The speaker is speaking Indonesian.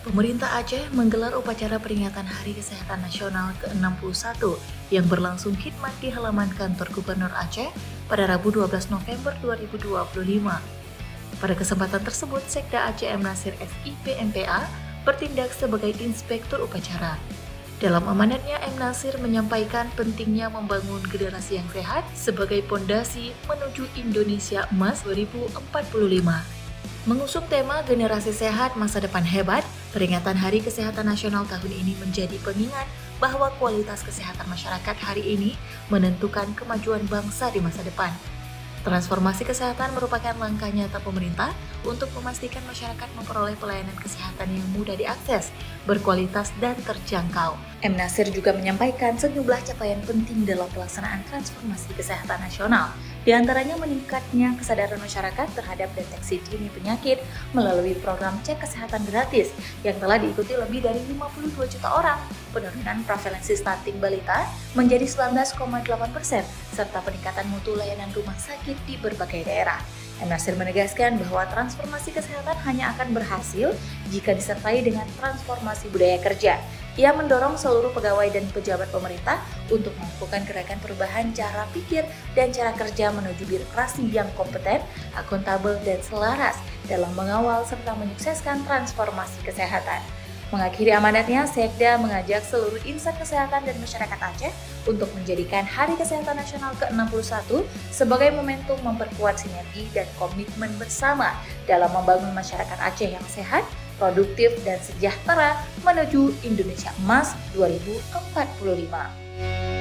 Pemerintah Aceh menggelar upacara peringatan Hari Kesehatan Nasional ke-61 yang berlangsung khidmat di halaman kantor Gubernur Aceh pada Rabu 12 November 2025. Pada kesempatan tersebut, Sekda Aceh M. Nasir SIP MPA bertindak sebagai inspektur upacara. Dalam amanatnya, M. Nasir menyampaikan pentingnya membangun generasi yang sehat sebagai pondasi menuju Indonesia Emas 2045. Mengusung tema Generasi Sehat Masa Depan Hebat, peringatan Hari Kesehatan Nasional tahun ini menjadi pengingat bahwa kualitas kesehatan masyarakat hari ini menentukan kemajuan bangsa di masa depan. Transformasi kesehatan merupakan langkah nyata pemerintah untuk memastikan masyarakat memperoleh pelayanan kesehatan yang mudah diakses, berkualitas, dan terjangkau. M. Nasir juga menyampaikan sejumlah capaian penting dalam pelaksanaan transformasi kesehatan nasional, di antaranya meningkatnya kesadaran masyarakat terhadap deteksi dini penyakit melalui program cek kesehatan gratis yang telah diikuti lebih dari 52 juta orang, penurunan prevalensi stunting balita menjadi 19,8%, serta peningkatan mutu layanan rumah sakit di berbagai daerah. M. Nasir menegaskan bahwa transformasi kesehatan hanya akan berhasil jika disertai dengan transformasi budaya kerja. Ia mendorong seluruh pegawai dan pejabat pemerintah untuk melakukan gerakan perubahan cara pikir dan cara kerja menuju birokrasi yang kompeten, akuntabel, dan selaras dalam mengawal serta menyukseskan transformasi kesehatan. Mengakhiri amanatnya, Sekda mengajak seluruh insan kesehatan dan masyarakat Aceh untuk menjadikan Hari Kesehatan Nasional ke-61 sebagai momentum memperkuat sinergi dan komitmen bersama dalam membangun masyarakat Aceh yang sehat, produktif, dan sejahtera menuju Indonesia Emas 2045.